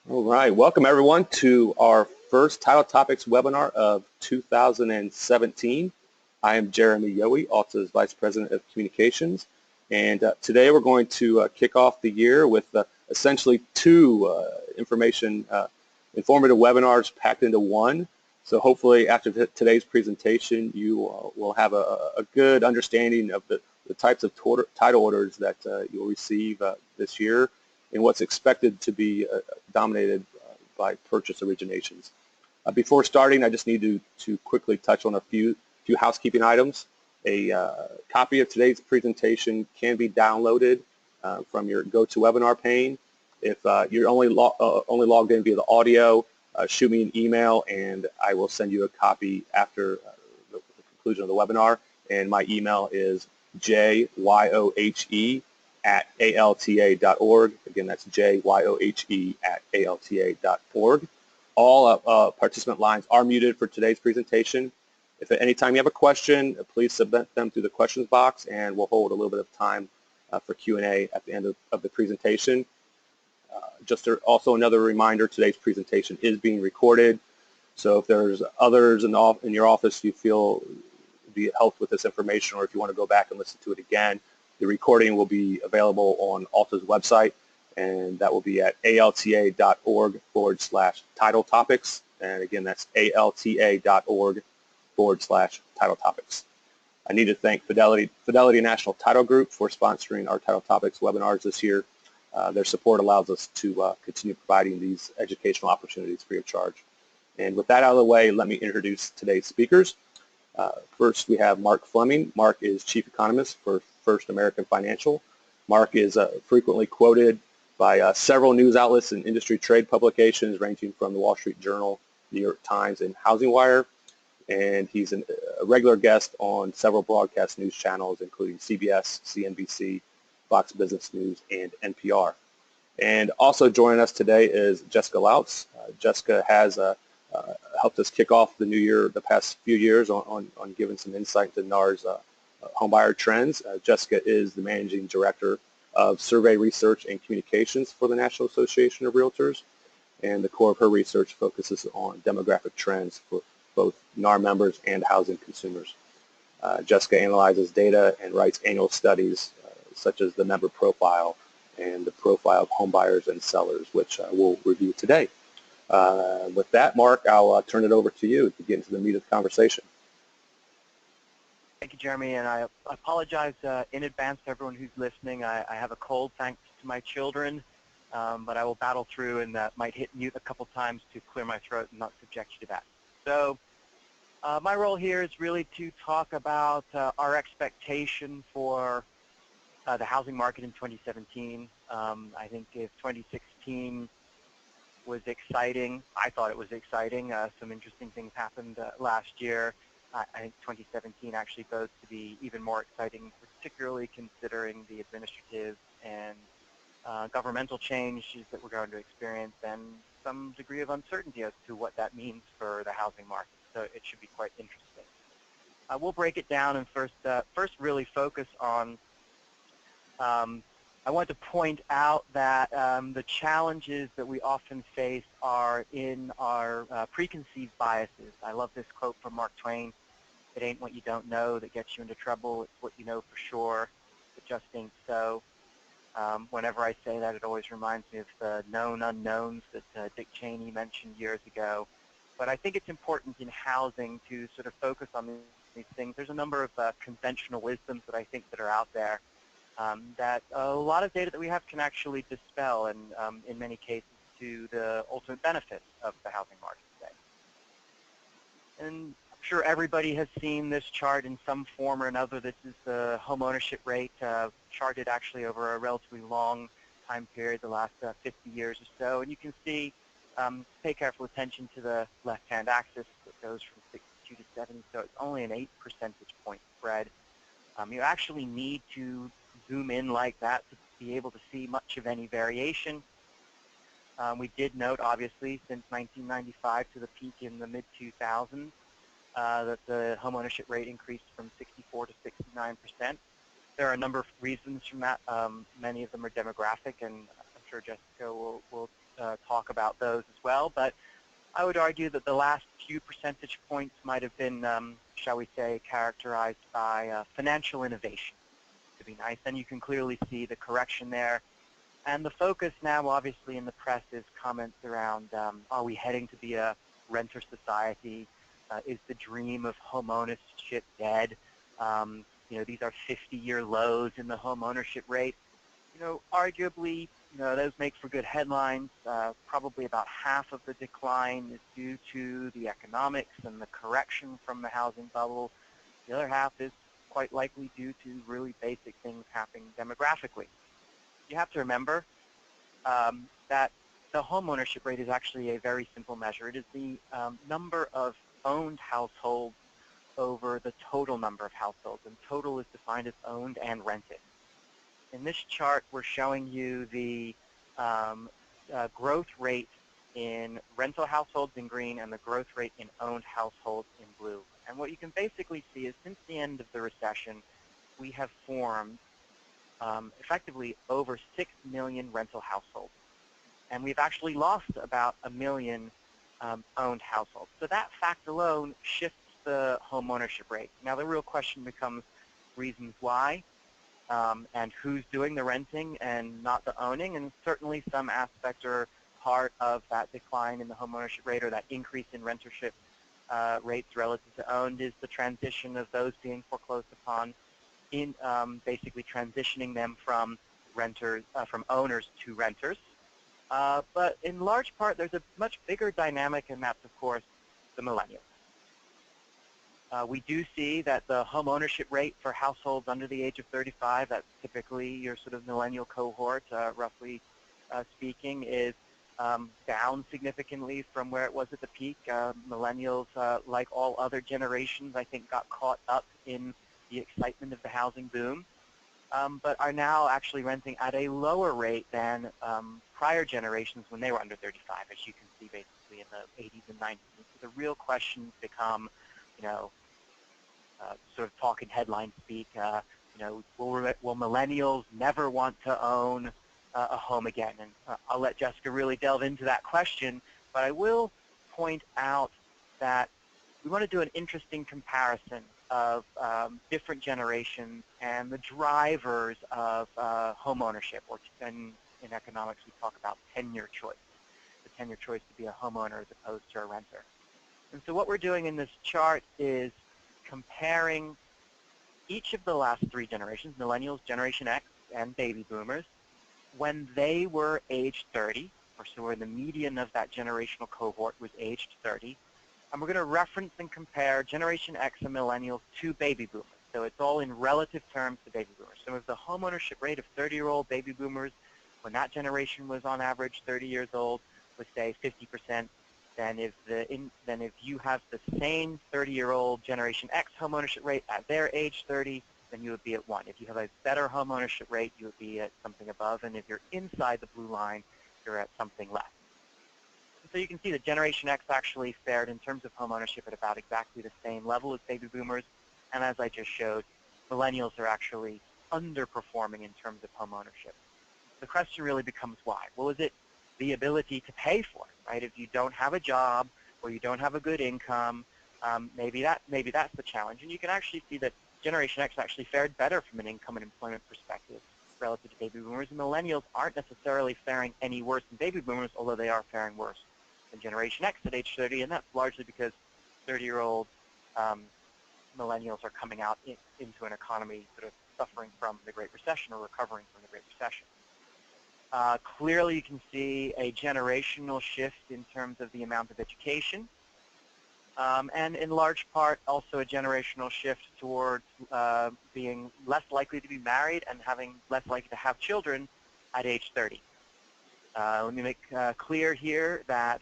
All right, welcome everyone to our first Title Topics webinar of 2017. I am Jeremy Yowie, Alta's Vice President of Communications, and today we're going to kick off the year with essentially two informative webinars packed into one. So hopefully after today's presentation you will have a good understanding of the types of title orders that you'll receive this year and what's expected to be dominated by purchase originations. Before starting, I just need to quickly touch on a few housekeeping items. A copy of today's presentation can be downloaded from your GoToWebinar pane. If you're only logged in via the audio, shoot me an email and I will send you a copy after the conclusion of the webinar. And my email is jyohe@alta.org. Again, that's jyohe@alta.org. All participant lines are muted for today's presentation. If at any time you have a question, please submit them through the questions box, and we'll hold a little bit of time for Q&A at the end of the presentation. Also another reminder, today's presentation is being recorded. So if there's others in your office you feel be helped with this information, or if you want to go back and listen to it again, the recording will be available on Alta's website, and that will be at alta.org/title topics. And again, that's alta.org/title topics. I need to thank Fidelity National Title Group for sponsoring our Title Topics webinars this year. Their support allows us to continue providing these educational opportunities free of charge. And with that out of the way, let me introduce today's speakers. First, we have Mark Fleming. Mark is Chief Economist for First American Financial. Mark is frequently quoted by several news outlets and industry trade publications ranging from the Wall Street Journal, New York Times, and Housing Wire. And he's a regular guest on several broadcast news channels, including CBS, CNBC, Fox Business News, and NPR. And also joining us today is Jessica Lautz. Jessica has helped us kick off the new year, the past few years, on giving some insight to NAR's homebuyer trends. Jessica is the Managing Director of Survey Research and Communications for the National Association of Realtors, and the core of her research focuses on demographic trends for both NAR members and housing consumers. Jessica analyzes data and writes annual studies such as the member profile and the profile of homebuyers and sellers, which we'll review today. With that, Mark, I'll turn it over to you to get into the meat of the conversation. Thank you, Jeremy, and I apologize in advance to everyone who's listening. I have a cold thanks to my children, but I will battle through and might hit mute a couple times to clear my throat and not subject you to that. So my role here is really to talk about our expectation for the housing market in 2017. I think if 2016 was exciting, I thought it was exciting. Some interesting things happened last year. I think 2017 actually bodes to be even more exciting, particularly considering the administrative and governmental changes that we're going to experience and some degree of uncertainty as to what that means for the housing market. So it should be quite interesting. We'll break it down and first really focus on I want to point out that the challenges that we often face are in our preconceived biases. I love this quote from Mark Twain: "It ain't what you don't know that gets you into trouble, it's what you know for sure that just ain't so." Whenever I say that, it always reminds me of the known unknowns that Dick Cheney mentioned years ago. But I think it's important in housing to sort of focus on these things. There's a number of conventional wisdoms that I think that are out there that a lot of data that we have can actually dispel, and in many cases to the ultimate benefit of the housing market today. And I'm sure everybody has seen this chart in some form or another. This is the homeownership rate charted actually over a relatively long time period, the last 50 years or so. And you can see, pay careful attention to the left-hand axis. It goes from 62 to 70, so it's only an 8 percentage point spread. You actually need to zoom in like that to be able to see much of any variation. We did note, obviously, since 1995 to the peak in the mid-2000s, that the homeownership rate increased from 64 to 69%. There are a number of reasons from that. Many of them are demographic, and I'm sure Jessica will talk about those as well. But I would argue that the last few percentage points might have been, shall we say, characterized by financial innovation, to be nice. And you can clearly see the correction there. And the focus now, obviously, in the press is comments around, are we heading to be a renter society? Is the dream of homeownership dead? These are 50-year lows in the homeownership rate. Arguably, those make for good headlines. Probably about half of the decline is due to the economics and the correction from the housing bubble. The other half is quite likely due to really basic things happening demographically. You have to remember that the homeownership rate is actually a very simple measure. It is the number of owned households over the total number of households, and total is defined as owned and rented. In this chart, we're showing you the growth rate in rental households in green and the growth rate in owned households in blue. And what you can basically see is since the end of the recession, we have formed effectively over 6 million rental households. And we've actually lost about 1 million owned households. So that fact alone shifts the home ownership rate. Now the real question becomes reasons why and who's doing the renting and not the owning. And certainly some aspects are part of that decline in the home ownership rate or that increase in rentership rates relative to owned is the transition of those being foreclosed upon in basically transitioning them from renters, from owners to renters. But in large part, there's a much bigger dynamic, and that's, of course, the millennials. We do see that the home ownership rate for households under the age of 35, that's typically your sort of millennial cohort, roughly speaking, is down significantly from where it was at the peak. Millennials, like all other generations, I think got caught up in the excitement of the housing boom, but are now actually renting at a lower rate than prior generations when they were under 35, as you can see basically in the 80s and 90s. And so the real questions become, sort of talking headline speak, will millennials never want to own a home again? And I'll let Jessica really delve into that question, but I will point out that we want to do an interesting comparison of different generations and the drivers of home ownership, or in economics we talk about tenure choice, the tenure choice to be a homeowner as opposed to a renter. And so what we're doing in this chart is comparing each of the last three generations, millennials, Generation X, and baby boomers, when they were aged 30, or so we're in the median of that generational cohort was aged 30, and we're going to reference and compare Generation X and millennials to baby boomers. So it's all in relative terms to baby boomers. So if the home ownership rate of 30-year-old baby boomers, when that generation was on average 30 years old, was say 50%, then if you have the same 30-year-old Generation X home ownership rate at their age 30, then you would be at 1. If you have a better home ownership rate, you would be at something above, and if you're inside the blue line, you're at something less. So you can see that Generation X actually fared in terms of home ownership at about exactly the same level as baby boomers, and as I just showed, millennials are actually underperforming in terms of home ownership. The question really becomes why? Well, is it the ability to pay for it, right? If you don't have a job or you don't have a good income, maybe that's the challenge. And you can actually see that Generation X actually fared better from an income and employment perspective relative to baby boomers. And millennials aren't necessarily faring any worse than baby boomers, although they are faring worse than Generation X at age 30, and that's largely because 30-year-old millennials are coming out into an economy sort of suffering from the Great Recession or recovering from the Great Recession. Clearly, you can see a generational shift in terms of the amount of education, and in large part also a generational shift towards being less likely to be married and having less likely to have children at age 30. Let me make clear here that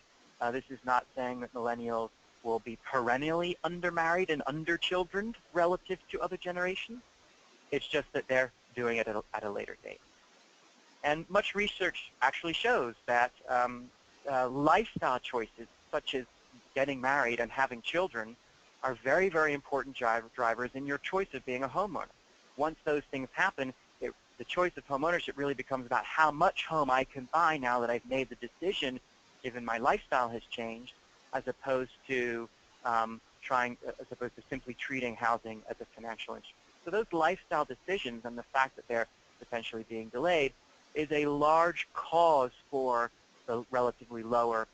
this is not saying that millennials will be perennially undermarried and underchildrened relative to other generations. It's just that they're doing it at a later date. And much research actually shows that lifestyle choices such as getting married and having children are very, very important drivers in your choice of being a homeowner. Once those things happen, it the choice of home ownership really becomes about how much home I can buy now that I've made the decision, given my lifestyle has changed, as opposed to simply treating housing as a financial instrument. So those lifestyle decisions and the fact that they're potentially being delayed is a large cause for the relatively lower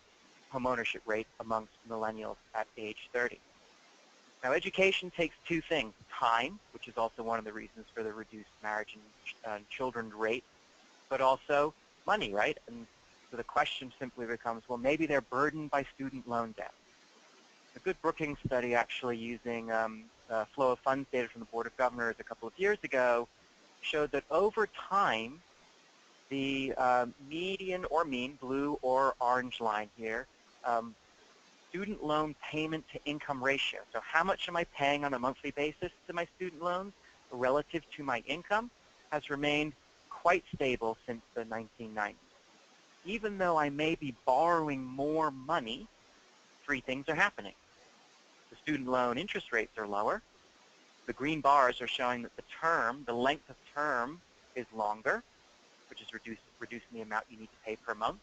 home ownership rate amongst millennials at age 30. Now, education takes two things: time, which is also one of the reasons for the reduced marriage and children rate, but also money, right? And so the question simply becomes, well, maybe they're burdened by student loan debt. A good Brookings study, actually using flow of funds data from the Board of Governors a couple of years ago, showed that over time, the median or mean, blue or orange line here, student loan payment to income ratio. So how much am I paying on a monthly basis to my student loans relative to my income has remained quite stable since the 1990s. Even though I may be borrowing more money, three things are happening. The student loan interest rates are lower. The green bars are showing that the length of term is longer, which is reducing the amount you need to pay per month.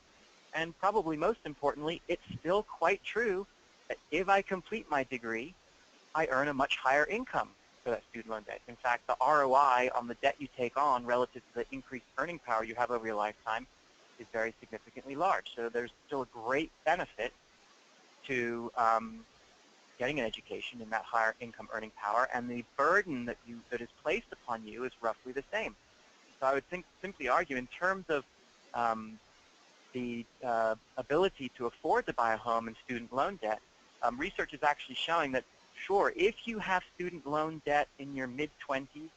And probably most importantly, it's still quite true that if I complete my degree, I earn a much higher income for that student loan debt. In fact, the ROI on the debt you take on relative to the increased earning power you have over your lifetime is very significantly large. So there's still a great benefit to getting an education in that higher income earning power, and the burden that is placed upon you is roughly the same. So I would simply argue, in terms of the ability to afford to buy a home and student loan debt, research is actually showing that, sure, if you have student loan debt in your mid-20s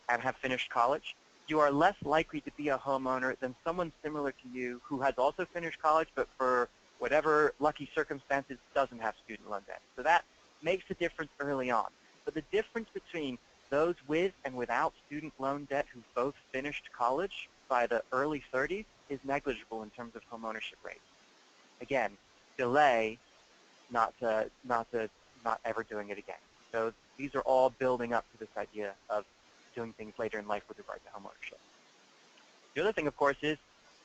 and have finished college, you are less likely to be a homeowner than someone similar to you who has also finished college but for whatever lucky circumstances doesn't have student loan debt. So that makes a difference early on. But the difference between those with and without student loan debt who both finished college by the early 30s is negligible in terms of home ownership rates. Again, delay, not ever doing it again. So these are all building up to this idea of doing things later in life with regard to home ownership. The other thing, of course, is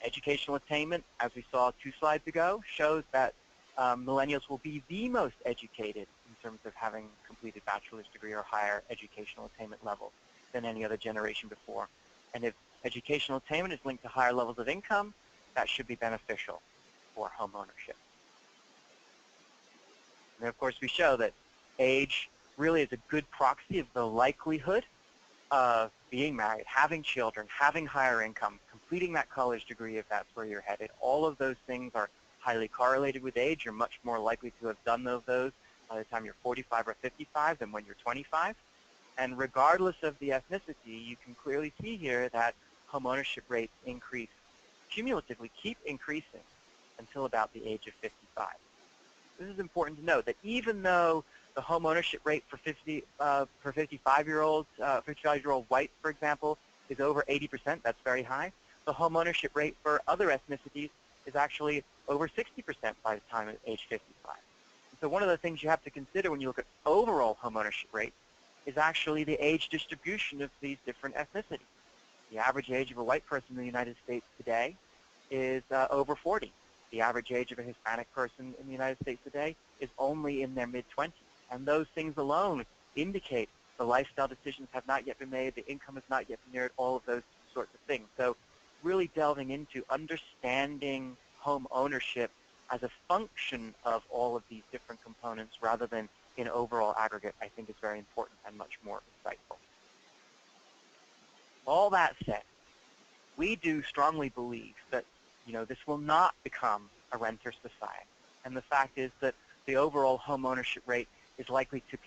educational attainment, as we saw 2 slides ago, shows that millennials will be the most educated in terms of having completed bachelor's degree or higher educational attainment level than any other generation before. And if educational attainment is linked to higher levels of income, that should be beneficial for home ownership. And of course, we show that age really is a good proxy of the likelihood of being married, having children, having higher income, completing that college degree if that's where you're headed. All of those things are highly correlated with age. You're much more likely to have done those by the time you're 45 or 55 than when you're 25. And regardless of the ethnicity, you can clearly see here that home ownership rates increase, cumulatively keep increasing until about the age of 55. This is important to note, that even though the home ownership rate for 55-year-old whites, for example, is over 80%, that's very high. The home ownership rate for other ethnicities is actually over 60% by the time of age 55. And so one of the things you have to consider when you look at overall home ownership rate is actually the age distribution of these different ethnicities. The average age of a white person in the United States today is over 40. The average age of a Hispanic person in the United States today is only in their mid-20s. And those things alone indicate the lifestyle decisions have not yet been made, the income has not yet been earned, all of those sorts of things. So really delving into understanding home ownership as a function of all of these different components rather than in overall aggregate, I think is very important and much more insightful. All that said, we do strongly believe that this will not become a renter society. And the fact is that the overall home ownership rate is likely to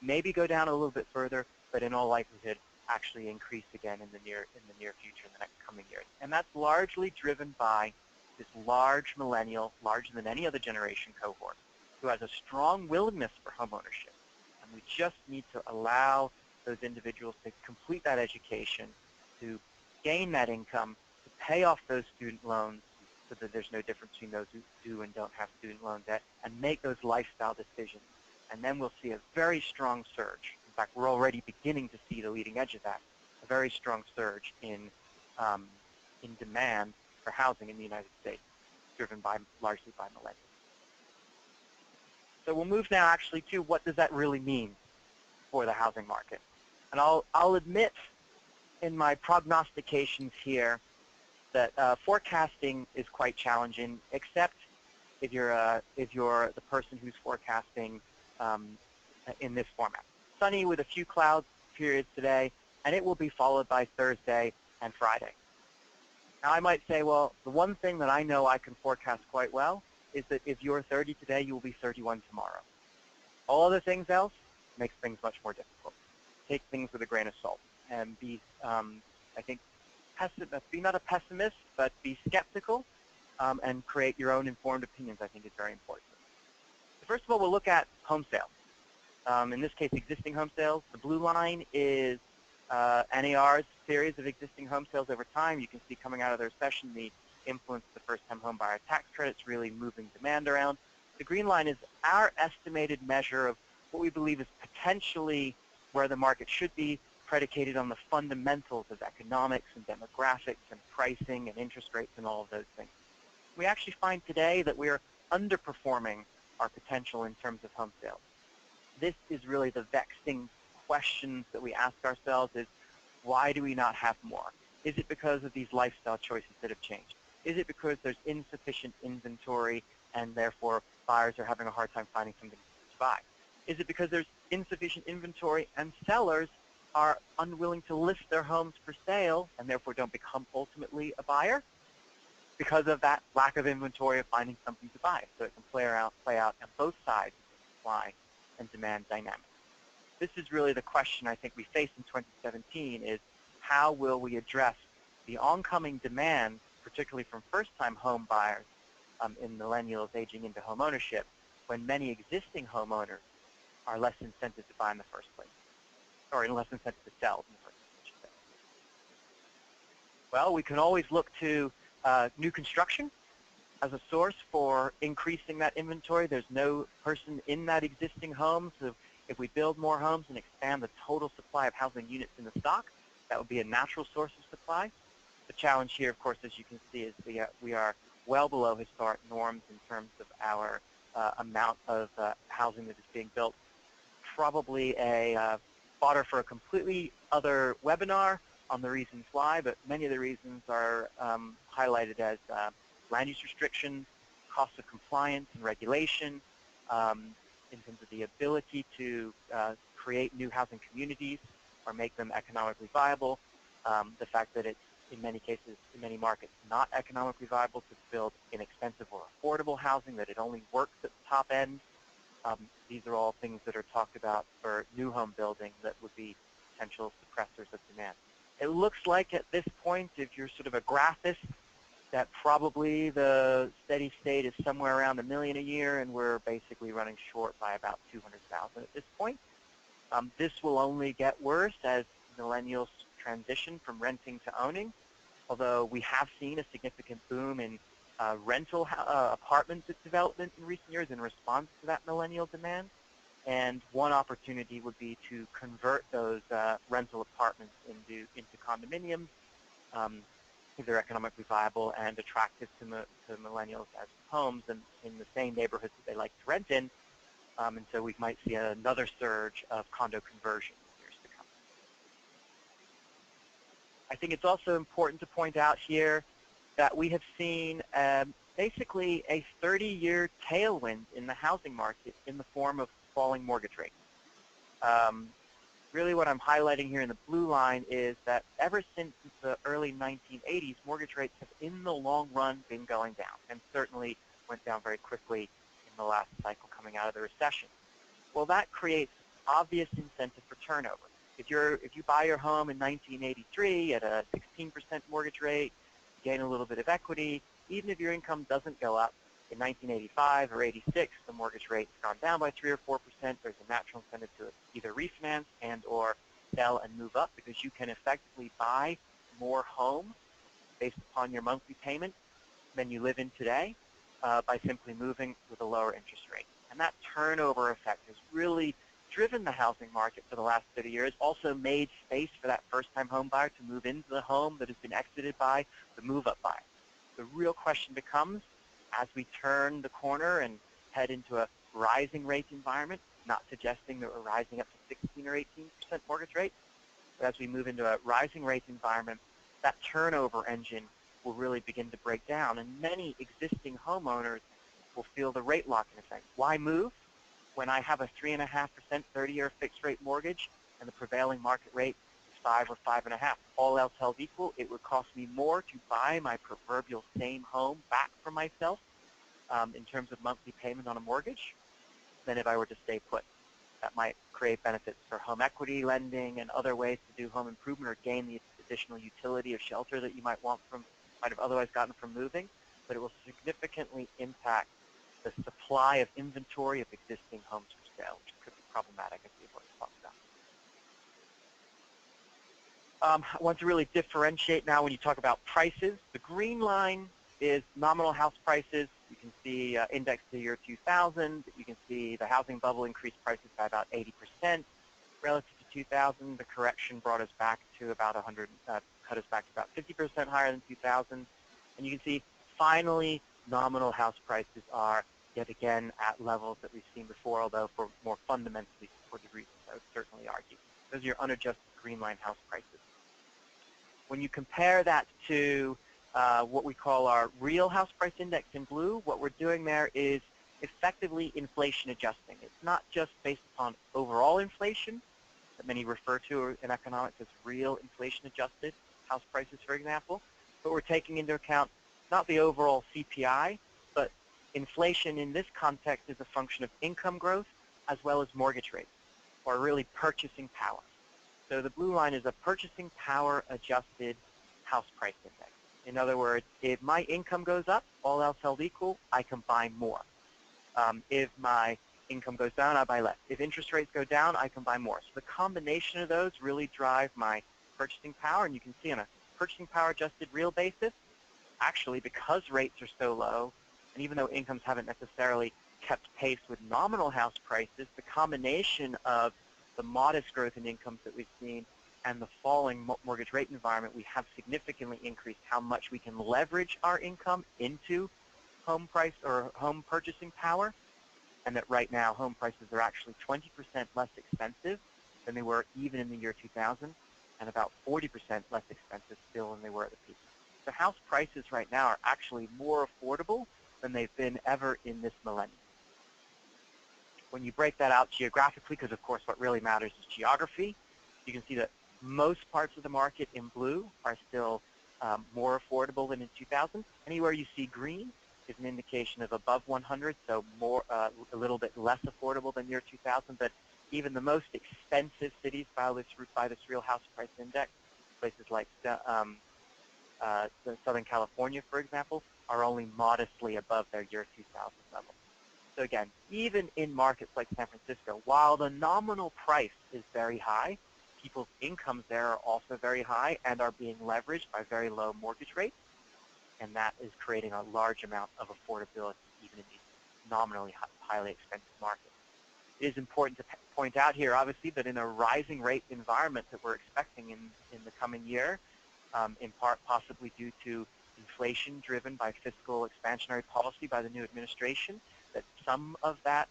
maybe go down a little bit further, but in all likelihood actually increase again in the near future, in the next coming years. And that's largely driven by this large millennial, larger than any other generation cohort, who has a strong willingness for home ownership. And we just need to allow those individuals to complete that education, to gain that income, to pay off those student loans so that there's no difference between those who do and don't have student loan debt, and make those lifestyle decisions. And then we'll see a very strong surge. In fact, we're already beginning to see the leading edge of that very strong surge in demand for housing in the United States, driven largely by millennials. So we'll move now actually to what does that really mean for the housing market. And I'll admit in my prognostications here that forecasting is quite challenging, except if you're the person who's forecasting in this format. Sunny with a few cloud periods today, and it will be followed by Thursday and Friday. Now I might say, well, the one thing that I know I can forecast quite well is that if you're 30 today, you will be 31 tomorrow. All other things else makes things much more difficult. Take things with a grain of salt and be, I think, be not a pessimist, but be skeptical and create your own informed opinions, I think is very important. So first of all, we'll look at home sales. In this case, existing home sales. The blue line is NAR's series of existing home sales over time. You can see coming out of the recession, the influence of the first-time homebuyer tax credits really moving demand around. The green line is our estimated measure of what we believe is potentially where the market should be, predicated on the fundamentals of economics and demographics and pricing and interest rates and all of those things. We actually find today that we are underperforming our potential in terms of home sales. This is really the vexing questions that we ask ourselves is, why do we not have more? Is it because of these lifestyle choices that have changed? Is it because there's insufficient inventory and therefore buyers are having a hard time finding something to buy? Is it because there's insufficient inventory and sellers are unwilling to list their homes for sale and therefore don't become ultimately a buyer because of that lack of inventory of finding something to buy? So it can play out on both sides of the supply and demand dynamics. This is really the question I think we face in 2017 is how will we address the oncoming demand, particularly from first-time home buyers in millennials aging into home ownership, when many existing homeowners are less incented to buy in the first place, or less incented to sell in the first place, I should say. Well, we can always look to new construction as a source for increasing that inventory. There's no person in that existing home, so if we build more homes and expand the total supply of housing units in the stock, that would be a natural source of supply. The challenge here, of course, as you can see, is we are well below historic norms in terms of our amount of housing that is being built. Probably a fodder for a completely other webinar on the reasons why, but many of the reasons are highlighted as land use restrictions, cost of compliance and regulation, in terms of the ability to create new housing communities or make them economically viable, the fact that it's in many cases, in many markets, not economically viable to build inexpensive or affordable housing, that it only works at the top end. These are all things that are talked about for new home building that would be potential suppressors of demand. It looks like at this point, if you're sort of a graphist, that probably the steady state is somewhere around 1 million a year, and we're basically running short by about 200,000 at this point. This will only get worse as millennials transition from renting to owning, although we have seen a significant boom in rental apartment development in recent years in response to that millennial demand. And one opportunity would be to convert those rental apartments into condominiums if they're economically viable and attractive to millennials as homes and in the same neighborhoods that they like to rent in. And so we might see another surge of condo conversion in years to come. I think it's also important to point out here that we have seen basically a 30-year tailwind in the housing market in the form of falling mortgage rates. Really what I'm highlighting here in the blue line is that ever since the early 1980s, mortgage rates have in the long run been going down, and certainly went down very quickly in the last cycle coming out of the recession. Well, that creates obvious incentive for turnover. If you buy your home in 1983 at a 16% mortgage rate, you gain a little bit of equity, even if your income doesn't go up, in 1985 or 86, the mortgage rate's gone down by 3 or 4%. There's a natural incentive to either refinance and or sell and move up because you can effectively buy more homes based upon your monthly payment than you live in today by simply moving with a lower interest rate. And that turnover effect has really driven the housing market for the last 30 years, also made space for that first-time home buyer to move into the home that has been exited by the move-up buyer. The real question becomes, as we turn the corner and head into a rising rate environment, not suggesting that we're rising up to 16 or 18% mortgage rates, but as we move into a rising rate environment, that turnover engine will really begin to break down, and many existing homeowners will feel the rate lock-in effect. Why move when I have a 3.5% 30-year fixed-rate mortgage and the prevailing market rate is 5 or 5.5? All else held equal, it would cost me more to buy my proverbial same home back for myself in terms of monthly payment on a mortgage than if I were to stay put. That might create benefits for home equity lending and other ways to do home improvement or gain the additional utility of shelter that you might have otherwise gotten from moving, but it will significantly impact the supply of inventory of existing homes for sale, which could be problematic, as we've already talked about. I want to really differentiate now when you talk about prices. The green line is nominal house prices. You can see index to the year 2000. You can see the housing bubble increased prices by about 80% relative to 2000. The correction brought us back to about cut us back to about 50% higher than 2000. And you can see finally nominal house prices are yet again at levels that we've seen before, although for more fundamentally supported reasons, I would certainly argue. Those are your unadjusted green line house prices. When you compare that to what we call our real house price index in blue, what we're doing there is effectively inflation adjusting. It's not just based upon overall inflation that many refer to in economics as real inflation adjusted house prices, for example, but we're taking into account not the overall CPI, but inflation in this context is a function of income growth as well as mortgage rates, or really purchasing power. So the blue line is a purchasing power adjusted house price index. In other words, if my income goes up, all else held equal, I can buy more. If my income goes down, I buy less. If interest rates go down, I can buy more. So the combination of those really drive my purchasing power, and you can see on a purchasing power adjusted real basis, actually because rates are so low, and even though incomes haven't necessarily kept pace with nominal house prices, the combination of the modest growth in incomes that we've seen and the falling mortgage rate environment, we have significantly increased how much we can leverage our income into home price or home purchasing power, and that right now home prices are actually 20% less expensive than they were even in the year 2000, and about 40% less expensive still than they were at the peak. So house prices right now are actually more affordable than they've been ever in this millennium. When you break that out geographically, because of course what really matters is geography, you can see that most parts of the market in blue are still more affordable than in 2000. Anywhere you see green is an indication of above 100, so more a little bit less affordable than year 2000. But even the most expensive cities by this real house price index, places like Southern California, for example, are only modestly above their year 2000 level. So again, even in markets like San Francisco, while the nominal price is very high, people's incomes there are also very high and are being leveraged by very low mortgage rates, and that is creating a large amount of affordability even in these nominally highly expensive markets. It is important to point out here, obviously, that in a rising rate environment that we're expecting in the coming year, in part possibly due to inflation driven by fiscal expansionary policy by the new administration, that some of that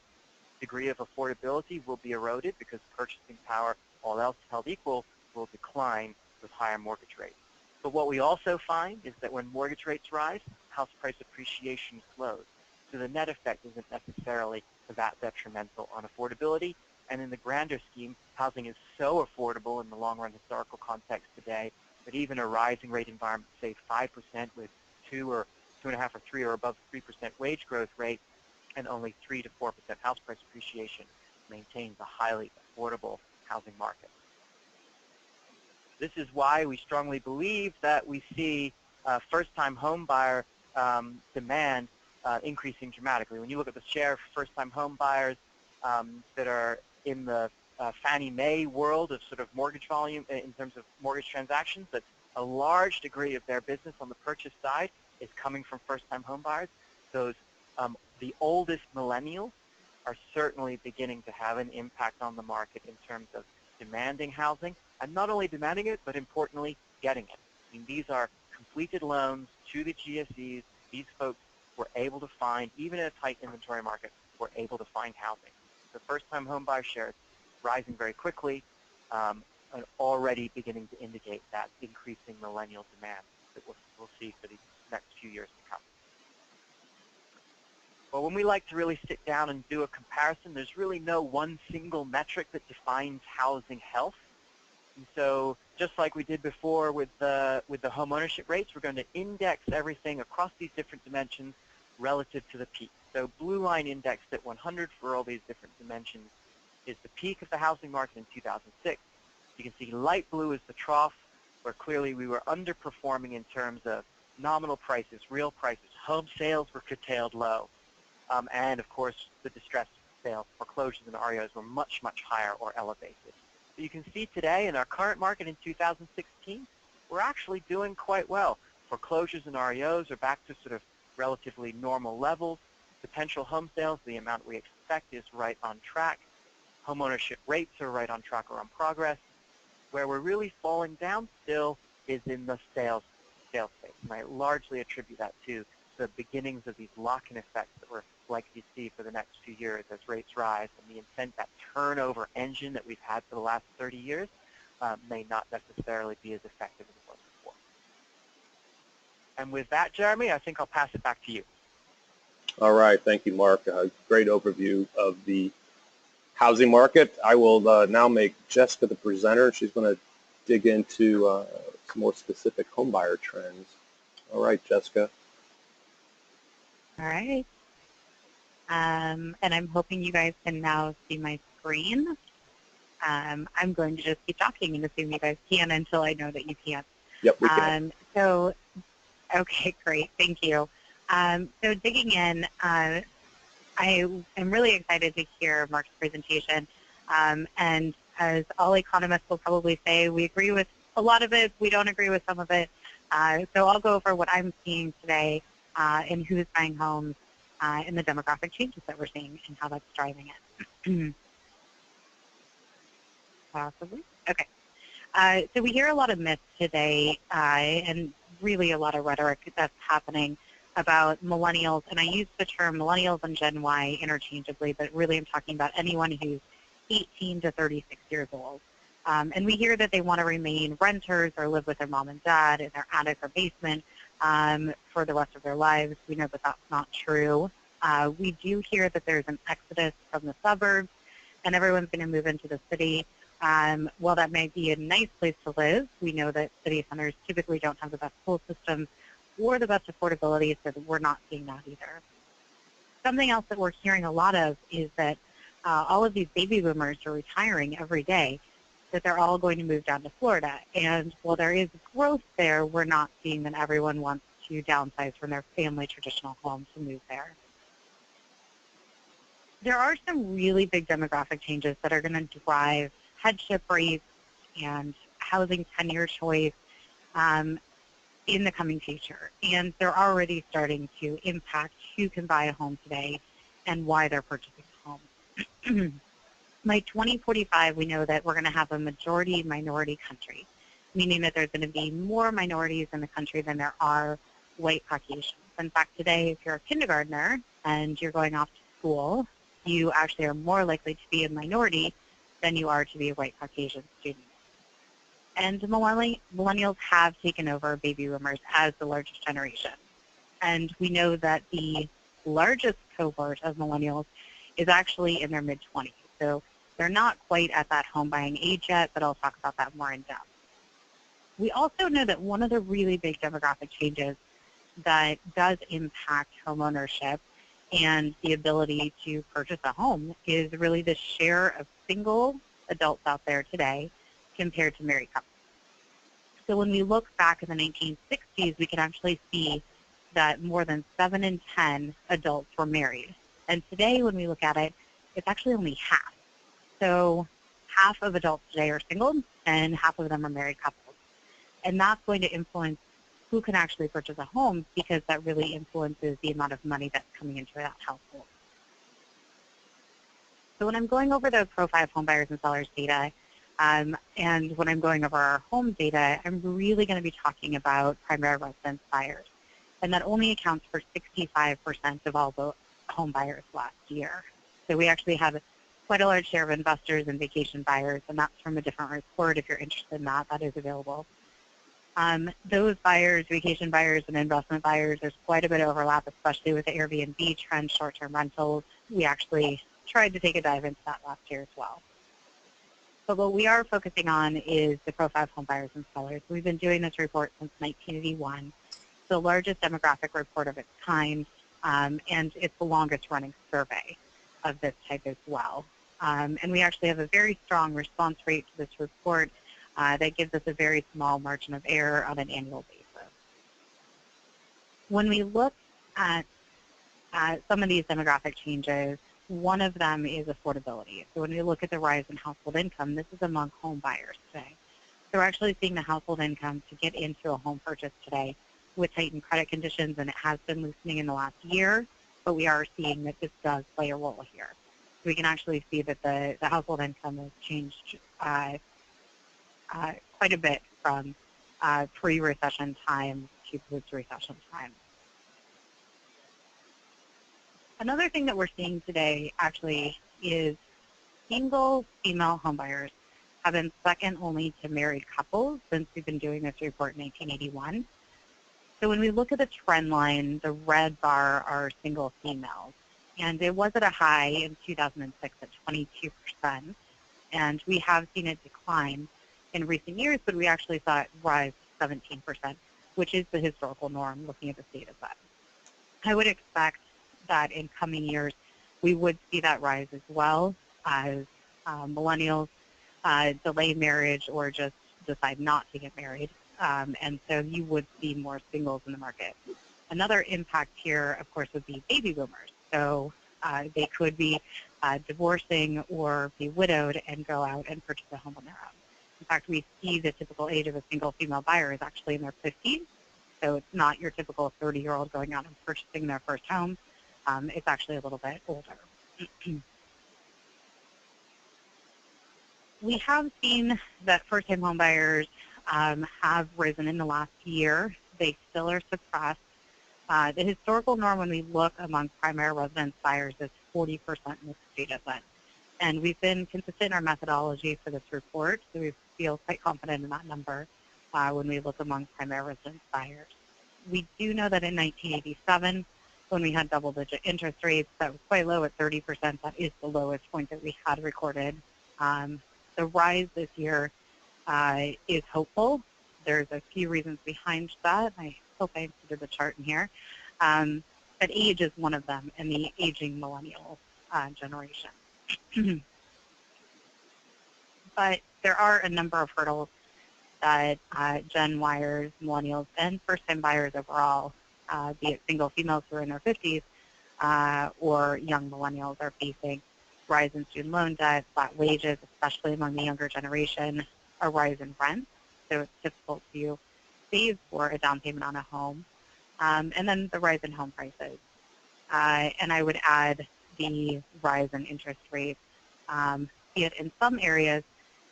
degree of affordability will be eroded because purchasing power, all else held equal, will decline with higher mortgage rates. But what we also find is that when mortgage rates rise, house price appreciation slows. So the net effect isn't necessarily that detrimental on affordability. And in the grander scheme, housing is so affordable in the long-run historical context today that even a rising rate environment, say 5% with 2 or 2.5 or 3 or above 3% wage growth rate, and only 3 to 4% house price appreciation, maintains a highly affordable housing market. This is why we strongly believe that we see first-time home buyer demand increasing dramatically. When you look at the share of first-time home buyers that are in the Fannie Mae world of sort of mortgage volume in terms of mortgage transactions, that a large degree of their business on the purchase side is coming from first-time home buyers. Those the oldest millennials are certainly beginning to have an impact on the market in terms of demanding housing, and not only demanding it, but importantly, getting it. I mean, these are completed loans to the GSEs. These folks were able to find, even in a tight inventory market, were able to find housing. The first-time home buyer share is rising very quickly, and already beginning to indicate that increasing millennial demand that we'll see for the next few years to come. Well, when we like to really sit down and do a comparison, there's really no one single metric that defines housing health. And so just like we did before with the home ownership rates, we're going to index everything across these different dimensions relative to the peak. So blue line indexed at 100 for all these different dimensions is the peak of the housing market in 2006. You can see light blue is the trough, where clearly we were underperforming in terms of nominal prices, real prices. Home sales were curtailed low. And, of course, the distressed sales, foreclosures and REOs were much, much higher or elevated. So you can see today in our current market in 2016, we're actually doing quite well. Foreclosures and REOs are back to sort of relatively normal levels. Potential home sales, the amount we expect, is right on track. Home ownership rates are right on track or on progress. Where we're really falling down still is in the sales space. And I largely attribute that to the beginnings of these lock-in effects that we're likely to see for the next few years as rates rise, and the intent, that turnover engine that we've had for the last 30 years may not necessarily be as effective as it was before. And with that, Jeremy, I think I'll pass it back to you. All right. Thank you, Mark. Great overview of the housing market. I will now make Jessica the presenter. She's going to dig into some more specific home buyer trends. All right, Jessica. All right. And I'm hoping you guys can now see my screen. I'm going to just keep talking and assume you guys can until I know that you can't. Yep, we can. Okay, great. Thank you. So digging in, I am really excited to hear Mark's presentation. And as all economists will probably say, we agree with a lot of it. We don't agree with some of it. So I'll go over what I'm seeing today in who's buying homes and the demographic changes that we're seeing and how that's driving it. Possibly. Okay. So we hear a lot of myths today and really a lot of rhetoric that's happening about millennials, and I use the term millennials and Gen Y interchangeably, but really I'm talking about anyone who's 18 to 36 years old. And we hear that they want to remain renters or live with their mom and dad in their attic or basement for the rest of their lives. We know that that's not true. We do hear that there's an exodus from the suburbs and everyone's going to move into the city. While that may be a nice place to live, we know that city centers typically don't have the best school systems or the best affordability, so that we're not seeing that either. Something else that we're hearing a lot of is that all of these baby boomers are retiring every day, that they're all going to move down to Florida. And while there is growth there, we're not seeing that everyone wants to downsize from their family traditional home to move there. There are some really big demographic changes that are going to drive headship rates and housing tenure choice in the coming future. And they're already starting to impact who can buy a home today and why they're purchasing a home. By 2045, we know that we're going to have a majority minority country, meaning that there's going to be more minorities in the country than there are white Caucasians. In fact, today, if you're a kindergartner and you're going off to school, you actually are more likely to be a minority than you are to be a white Caucasian student. And millennials have taken over baby boomers as the largest generation. And we know that the largest cohort of millennials is actually in their mid-20s. So they're not quite at that home buying age yet, but I'll talk about that more in depth. We also know that one of the really big demographic changes that does impact home ownership and the ability to purchase a home is really the share of single adults out there today compared to married couples. So when we look back in the 1960s, we can actually see that more than 7 in 10 adults were married. And today when we look at it, it's actually only half. So half of adults today are single and half of them are married couples. And that's going to influence who can actually purchase a home, because that really influences the amount of money that's coming into that household. So when I'm going over the profile of home buyers and sellers data, and when I'm going over our home data, I'm really going to be talking about primary residence buyers. And that only accounts for 65% of all the home buyers last year. So we actually have quite a large share of investors and vacation buyers, and that's from a different report. If you're interested in that, that is available. Those buyers, vacation buyers and investment buyers, there's quite a bit of overlap, especially with the Airbnb trend, short-term rentals. We actually tried to take a dive into that last year as well. But what we are focusing on is the profile of home buyers and sellers. We've been doing this report since 1981, the largest demographic report of its kind, and it's the longest running survey of this type as well. And we actually have a very strong response rate to this report that gives us a very small margin of error on an annual basis. When we look at some of these demographic changes, one of them is affordability. So when we look at the rise in household income, this is among home buyers today. So we're actually seeing the household income to get into a home purchase today with heightened credit conditions, and it has been loosening in the last year, but we are seeing that this does play a role here. So we can actually see that the household income has changed quite a bit from pre-recession times to post-recession times. Another thing that we're seeing today actually is single female homebuyers have been second only to married couples since we've been doing this report in 1981. So when we look at the trend line, the red bar are single females. And it was at a high in 2006 at 22%. And we have seen it decline in recent years, but we actually saw it rise to 17%, which is the historical norm looking at this data set. I would expect that in coming years, we would see that rise as well as millennials delay marriage or just decide not to get married. And so you would see more singles in the market. Another impact here, of course, would be baby boomers. So they could be divorcing or be widowed and go out and purchase a home on their own. In fact, we see the typical age of a single female buyer is actually in their 50s. So it's not your typical 30-year-old going out and purchasing their first home. It's actually a little bit older. We have seen that first-time home buyers have risen in the last year. They still are suppressed. The historical norm when we look among primary residence buyers is 40% in this data set. And we've been consistent in our methodology for this report, so we feel quite confident in that number when we look among primary residence buyers. We do know that in 1987, when we had double-digit interest rates, that was quite low at 30%. That is the lowest point that we had recorded. The rise this year is hopeful. There's a few reasons behind that. I hope I included the chart in here. But age is one of them, and the aging millennial generation. But there are a number of hurdles that Gen Yers, millennials, and first-time buyers overall, be it single females who are in their 50s or young millennials, are facing. Rise in student loan debt, flat wages, especially among the younger generation, a rise in rent, so it's difficult to save for a down payment on a home, and then the rise in home prices. And I would add the rise in interest rates, be it in some areas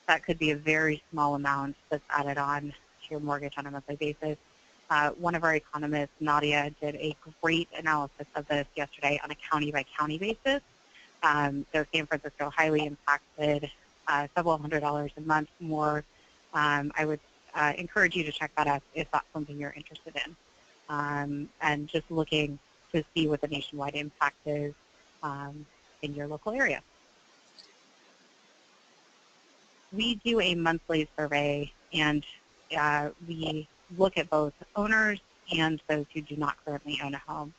that could be a very small amount that's added on to your mortgage on a monthly basis. One of our economists, Nadia, did a great analysis of this yesterday on a county-by-county basis. So San Francisco, highly impacted, several $100s a month more. I would encourage you to check that out if that's something you're interested in. And just looking to see what the nationwide impact is in your local area. We do a monthly survey, and we look at both owners and those who do not currently own a home.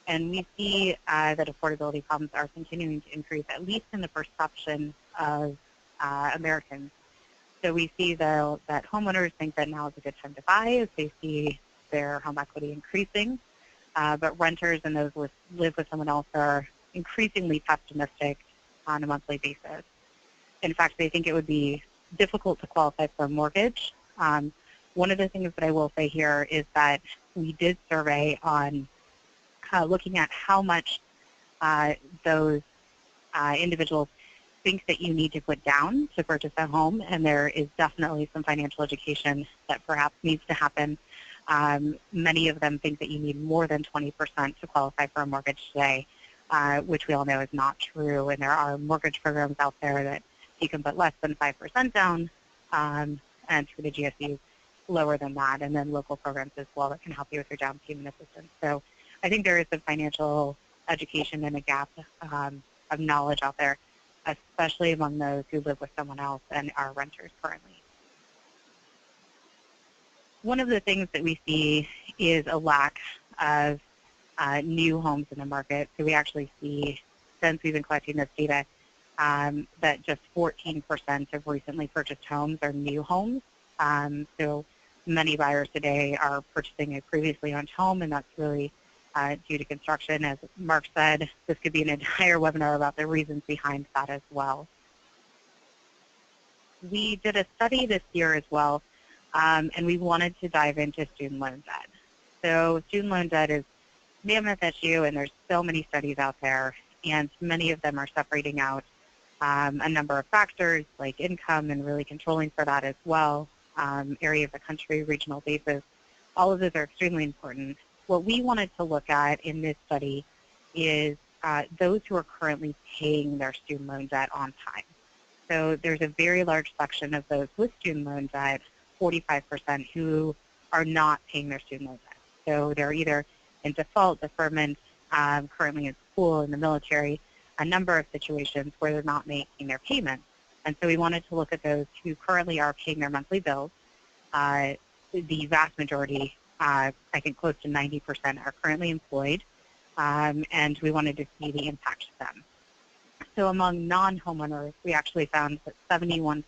And we see that affordability problems are continuing to increase, at least in the perception of Americans. So we see, though, that homeowners think that now is a good time to buy as they see their home equity increasing. But renters and those who live with someone else are increasingly pessimistic on a monthly basis. In fact, they think it would be difficult to qualify for a mortgage. One of the things that I will say here is that we did survey on looking at how much those individuals think that you need to put down to purchase a home, and there is definitely some financial education that perhaps needs to happen. Many of them think that you need more than 20% to qualify for a mortgage today, which we all know is not true. And there are mortgage programs out there that you can put less than 5% down, and through the GSEs, lower than that, and then local programs as well that can help you with your down payment assistance. So I think there is some financial education and a gap of knowledge out there, especially among those who live with someone else and are renters currently. One of the things that we see is a lack of new homes in the market. So we actually see, since we've been collecting this data, that just 14% of recently purchased homes are new homes. So many buyers today are purchasing a previously owned home, and that's really due to construction. As Mark said, this could be an entire webinar about the reasons behind that as well. We did a study this year as well, and we wanted to dive into student loan debt. So student loan debt is a mammoth issue, and there's so many studies out there, and many of them are separating out a number of factors like income and really controlling for that as well, area of the country, regional basis. All of those are extremely important. What we wanted to look at in this study is those who are currently paying their student loan debt on time. So there's a very large section of those with student loan debt, 45%, who are not paying their student loan debt. So they're either in default, deferment, currently in school, in the military, a number of situations where they're not making their payments. And so we wanted to look at those who currently are paying their monthly bills. The vast majority, I think close to 90%, are currently employed, and we wanted to see the impact to them. So among non-homeowners, we actually found that 71%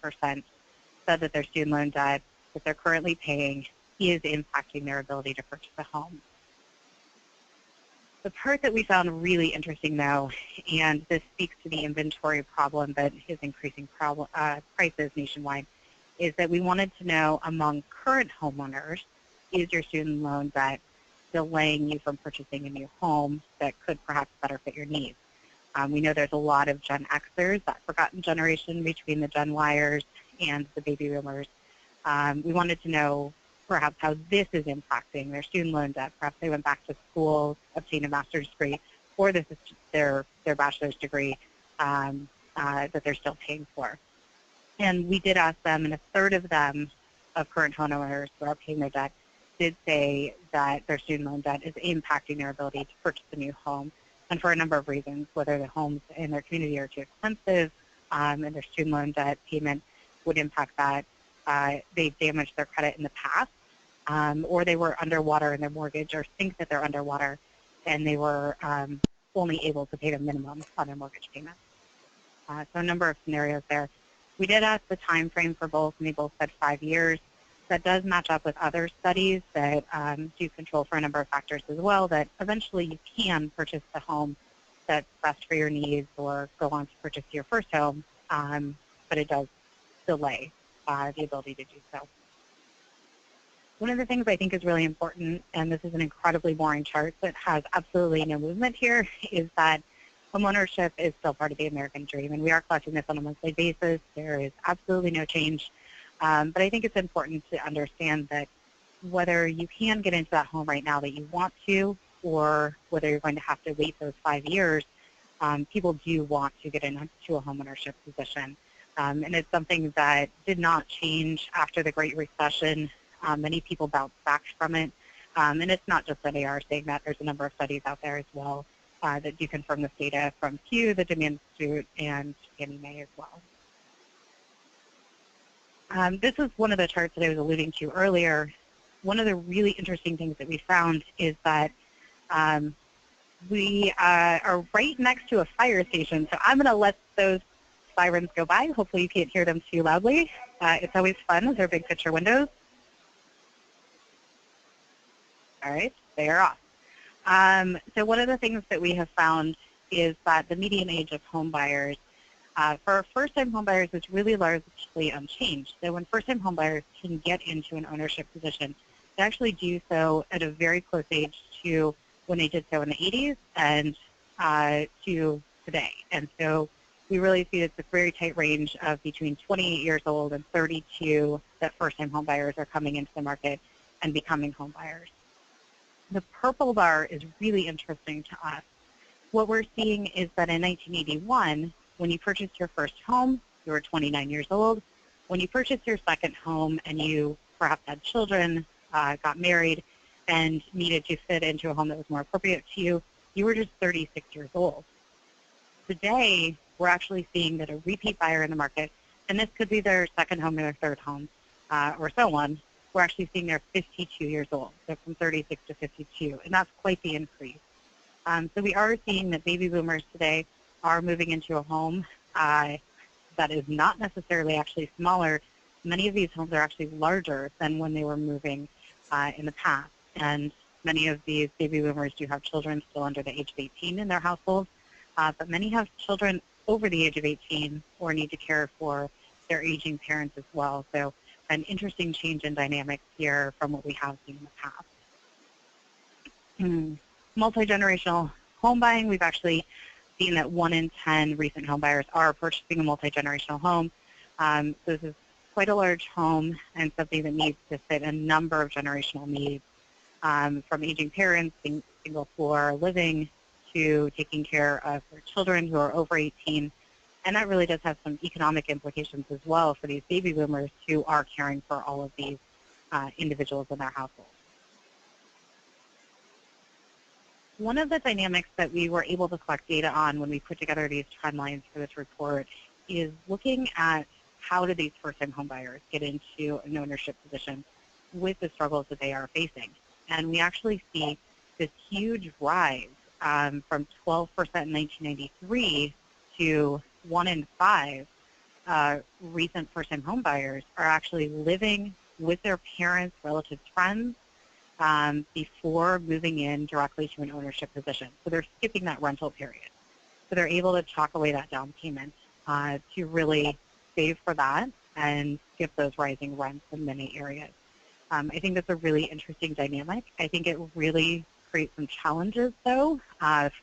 said that their student loan debt that they're currently paying is impacting their ability to purchase a home. The part that we found really interesting, though, and this speaks to the inventory problem that is increasing prices nationwide, is that we wanted to know among current homeowners, is your student loan debt delaying you from purchasing a new home that could perhaps better fit your needs? We know there's a lot of Gen Xers, that forgotten generation between the Gen Yers and the baby boomers. We wanted to know perhaps how this is impacting their student loan debt. Perhaps they went back to school, obtained a master's degree, or this is their bachelor's degree that they're still paying for. And we did ask them, and a third of them, of current homeowners who are paying their debt, did say that their student loan debt is impacting their ability to purchase a new home, and for a number of reasons, whether the homes in their community are too expensive and their student loan debt payment would impact that. They've damaged their credit in the past, or they were underwater in their mortgage, or think that they're underwater, and they were only able to pay the minimum on their mortgage payment. So a number of scenarios there. We did ask the time frame for both, and they both said 5 years. That does match up with other studies that do control for a number of factors as well, that eventually you can purchase the home that's best for your needs or go on to purchase your first home, but it does delay the ability to do so. One of the things I think is really important, and this is an incredibly boring chart that has absolutely no movement here, is that homeownership is still part of the American dream, and we are collecting this on a monthly basis. There is absolutely no change. But I think it's important to understand that whether you can get into that home right now that you want to, or whether you're going to have to wait those 5 years, people do want to get into a homeownership position. And it's something that did not change after the Great Recession. Many people bounced back from it. And it's not just that they are saying that. There's a number of studies out there as well that do confirm this data from Pew, the Demand Institute, and Fannie Mae as well. This is one of the charts that I was alluding to earlier. One of the really interesting things that we found is that we are right next to a fire station. So I'm going to let those sirens go by. Hopefully you can't hear them too loudly. It's always fun with their big picture windows. All right, they are off. So one of the things that we have found is that the median age of home buyers for first-time homebuyers is really largely unchanged. So when first-time homebuyers can get into an ownership position, they actually do so at a very close age to when they did so in the 80s and to today. And so we really see it's a very tight range of between 28 years old and 32 that first-time home buyers are coming into the market and becoming home buyers. The purple bar is really interesting to us. What we're seeing is that in 1981, when you purchased your first home, you were 29 years old. When you purchased your second home and you perhaps had children, got married, and needed to fit into a home that was more appropriate to you, you were just 36 years old. Today, we're actually seeing that a repeat buyer in the market, and this could be their second home or their third home, or so on, we're actually seeing they're 52 years old, so from 36 to 52, and that's quite the increase. So we are seeing that baby boomers today are moving into a home that is not necessarily actually smaller. Many of these homes are actually larger than when they were moving in the past, and many of these baby boomers do have children still under the age of 18 in their households, but many have children over the age of 18 or need to care for their aging parents as well. So an interesting change in dynamics here from what we have seen in the past. Multi-generational home buying, we've actually seen that 1 in 10 recent home buyers are purchasing a multi-generational home. So this is quite a large home and something that needs to fit a number of generational needs, from aging parents, single floor living, to taking care of their children who are over 18. And that really does have some economic implications as well for these baby boomers who are caring for all of these individuals in their households. One of the dynamics that we were able to collect data on when we put together these trend lines for this report is looking at how do these first-time homebuyers get into an ownership position with the struggles that they are facing. And we actually see this huge rise from 12% in 1993 to 1 in 5 recent first-time homebuyers are actually living with their parents, relatives, friends before moving in directly to an ownership position. So they're skipping that rental period. So they're able to chalk away that down payment to really save for that and skip those rising rents in many areas. I think that's a really interesting dynamic. I think it really creates some challenges, though,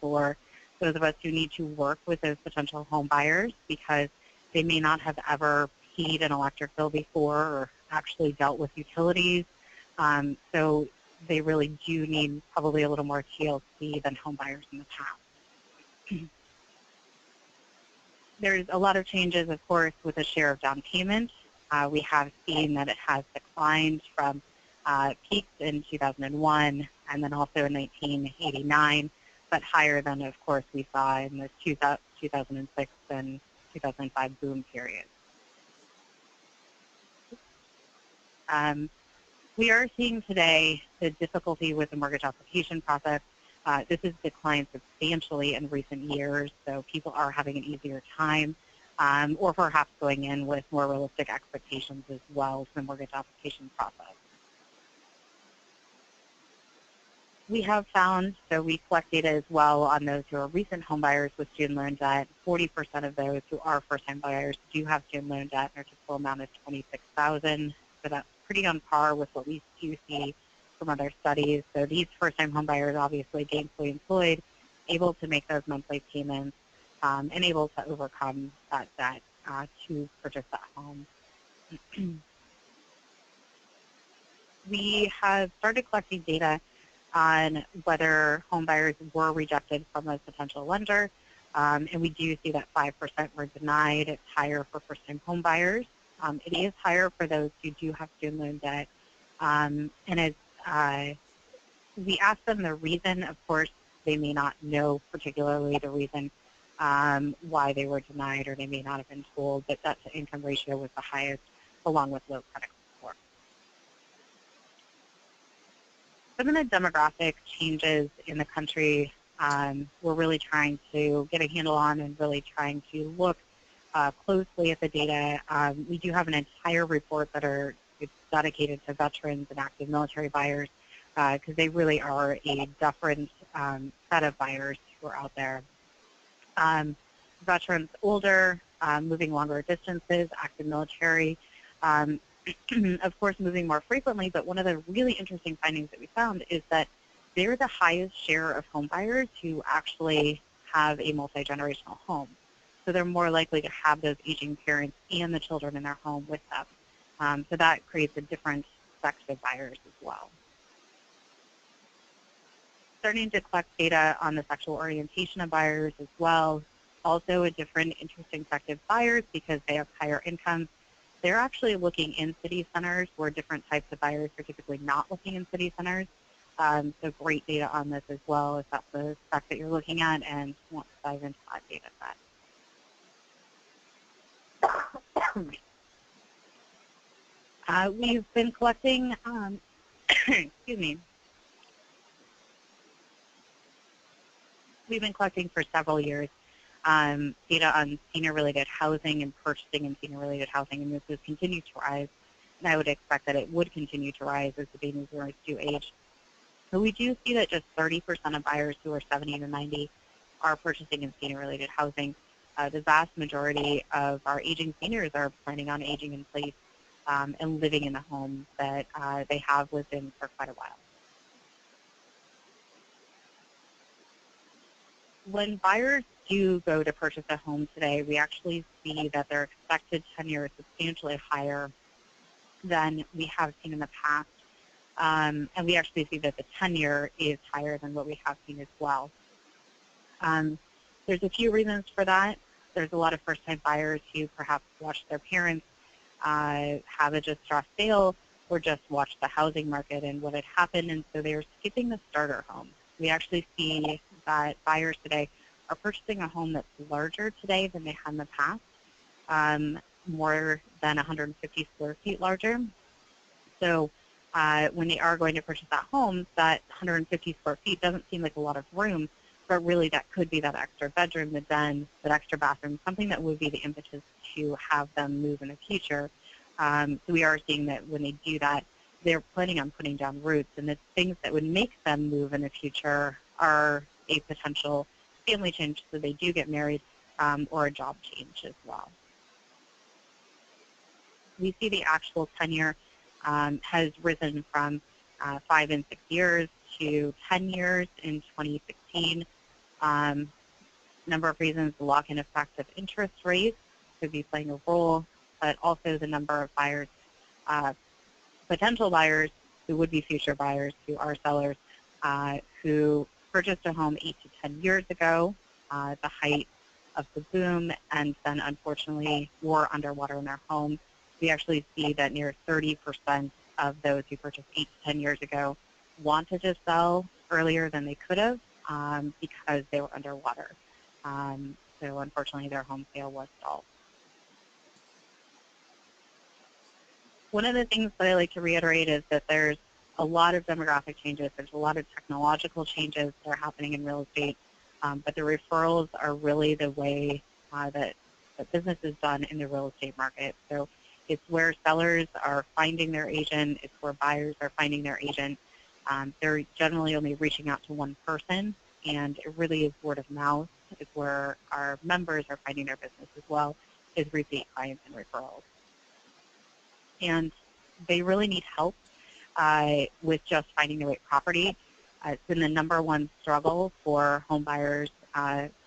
for those of us who need to work with those potential home buyers because they may not have ever paid an electric bill before or actually dealt with utilities. So they really do need probably a little more TLC than home buyers in the past. There's a lot of changes, of course, with the share of down payment. We have seen that it has declined from peaks in 2001 and then also in 1989, but higher than, of course, we saw in the 2006 and 2005 boom period. We are seeing today the difficulty with the mortgage application process. This has declined substantially in recent years, so people are having an easier time, or perhaps going in with more realistic expectations as well to the mortgage application process. We have found, so we collect data as well on those who are recent home buyers with student loan debt. 40% of those who are first-time buyers do have student loan debt. Their typical amount is $26,000, so that's pretty on par with what we do see from other studies. So these first-time home buyers, obviously gainfully employed, able to make those monthly payments, and able to overcome that debt to purchase that home. We have started collecting data on whether home buyers were rejected from a potential lender, and we do see that 5% were denied. It's higher for first-time home buyers. It is higher for those who do have student loan debt, and it's, we ask them the reason. Of course, they may not know particularly the reason why they were denied, or they may not have been told, but debt-to-income ratio was the highest, along with low credit score. Some of the demographic changes in the country we're really trying to get a handle on and really trying to look closely at the data. We do have an entire report that it's dedicated to veterans and active military buyers because they really are a different set of buyers who are out there. Veterans older, moving longer distances, active military, of course moving more frequently, but one of the really interesting findings that we found is that they're the highest share of home buyers who actually have a multi-generational home. so they're more likely to have those aging parents and the children in their home with them. So that creates a different set of buyers as well. Starting to collect data on the sexual orientation of buyers as well. Also a different interesting set of buyers because they have higher incomes. They're actually looking in city centers where different types of buyers are typically not looking in city centers. So great data on this as well if that's the spec that you're looking at and want to dive into that data set. We've been collecting, excuse me, we've been collecting for several years data on senior-related housing and purchasing in senior-related housing, and this has continued to rise, and I would expect that it would continue to rise as the baby boomers do age. So we do see that just 30% of buyers who are 70 to 90 are purchasing in senior-related housing. The vast majority of our aging seniors are planning on aging in place and living in the home that they have lived in for quite a while. When buyers do go to purchase a home today, we actually see that their expected tenure is substantially higher than we have seen in the past. And we actually see that the tenure is higher than what we have seen as well. There's a few reasons for that. There's a lot of first-time buyers who perhaps watched their parents have a distressed sale or just watched the housing market and what had happened, and so they're skipping the starter home. We actually see that buyers today are purchasing a home that's larger today than they had in the past, more than 150 square feet larger. So when they are going to purchase that home, that 150 square feet doesn't seem like a lot of room, but really that could be that extra bedroom, the den, that extra bathroom, something that would be the impetus to have them move in the future. So we are seeing that when they do that, they're planning on putting down roots, and the things that would make them move in the future are a potential family change, so they do get married, or a job change as well. We see the actual tenure has risen from 5 and 6 years to 10 years in 2016. Number of reasons, the lock-in effect of interest rates could be playing a role, but also the number of buyers, potential buyers who would be future buyers, who are sellers, who purchased a home 8 to 10 years ago, at the height of the boom, and then unfortunately were underwater in their home. We actually see that near 30% of those who purchased 8 to 10 years ago wanted to sell earlier than they could have because they were underwater. So unfortunately their home sale was stalled. One of the things that I like to reiterate is that there's a lot of demographic changes. There's a lot of technological changes that are happening in real estate, but the referrals are really the way that business is done in the real estate market. So it's where sellers are finding their agent. It's where buyers are finding their agent. They're generally only reaching out to one person, and it really is word of mouth. It's where our members are finding their business as well, is repeat clients and referrals. And they really need help with just finding the right property. It's been the #1 struggle for home buyers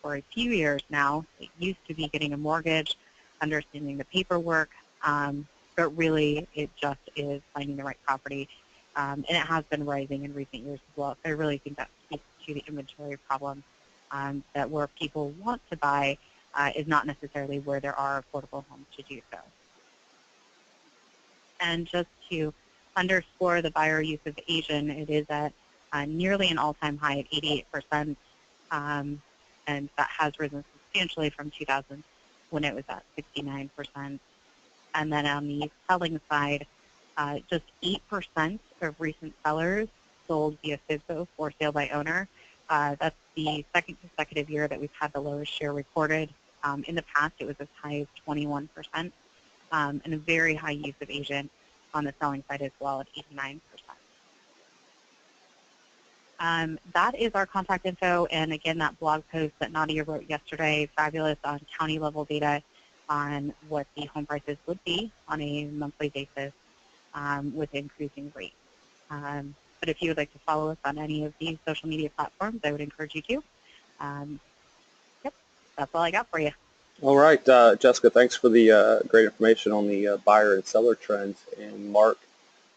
for a few years now. It used to be getting a mortgage, understanding the paperwork, but really it just is finding the right property. And it has been rising in recent years as well. So I really think that speaks to the inventory problem, that where people want to buy is not necessarily where there are affordable homes to do so. And just to underscore the buyer use of agent, it is at nearly an all-time high at 88%, and that has risen substantially from 2000 when it was at 69%. And then on the selling side, just 8% of recent sellers sold via FSBO, for sale by owner. That's the second consecutive year that we've had the lowest share recorded. In the past, it was as high as 21%, and a very high use of agent on the selling side as well at 89%. That is our contact info, and again, that blog post that Nadia wrote yesterday, fabulous, on county-level data on what the home prices would be on a monthly basis with increasing rates. But if you would like to follow us on any of these social media platforms, I would encourage you to. Yep, that's all I got for you. All right, Jessica, thanks for the great information on the buyer and seller trends, and Mark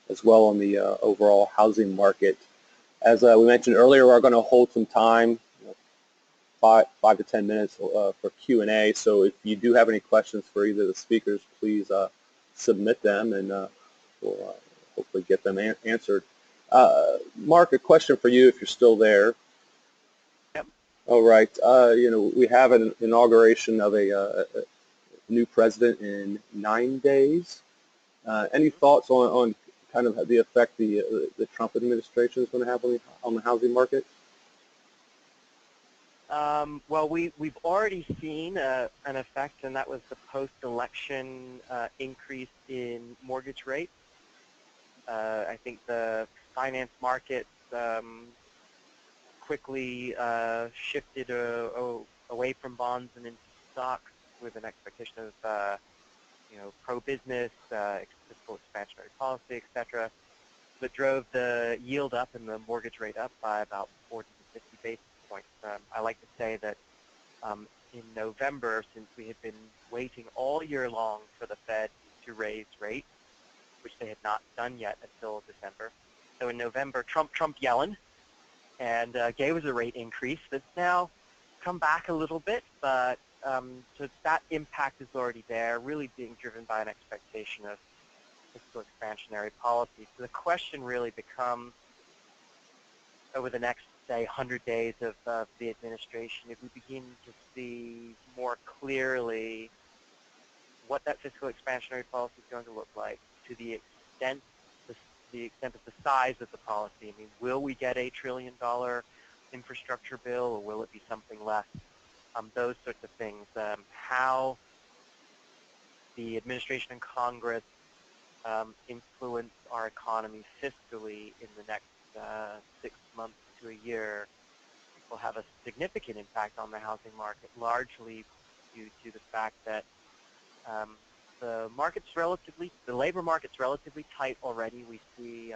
as well on the overall housing market. As we mentioned earlier, we're going to hold some time, 5 to 10 minutes for Q&A. So if you do have any questions for either of the speakers, please submit them, and we'll hopefully get them answered. Mark, a question for you if you're still there. Yep. All right. We have an inauguration of a new president in 9 days. Any thoughts on kind of the effect the Trump administration is going to have on the housing market? Well, we've already seen an effect, and that was the post-election increase in mortgage rates. I think the finance markets quickly shifted away from bonds and into stocks with an expectation of pro-business, fiscal expansionary policy, etc. That drove the yield up and the mortgage rate up by about 40 to 50 basis points. I like to say that in November, since we had been waiting all year long for the Fed to raise rates, which they had not done yet until December. So in November, Trump Yellen, and gave us a rate increase that's now come back a little bit, but so that impact is already there, really being driven by an expectation of fiscal expansionary policy. So the question really becomes, over the next, say, 100 days of the administration, if we begin to see more clearly what that fiscal expansionary policy is going to look like, to the extent of the size of the policy. I mean, will we get a $1 trillion infrastructure bill, or will it be something less? Those sorts of things. How the administration and Congress influence our economy fiscally in the next 6 months to a year will have a significant impact on the housing market, largely due to the fact that the labor market's relatively tight already. We see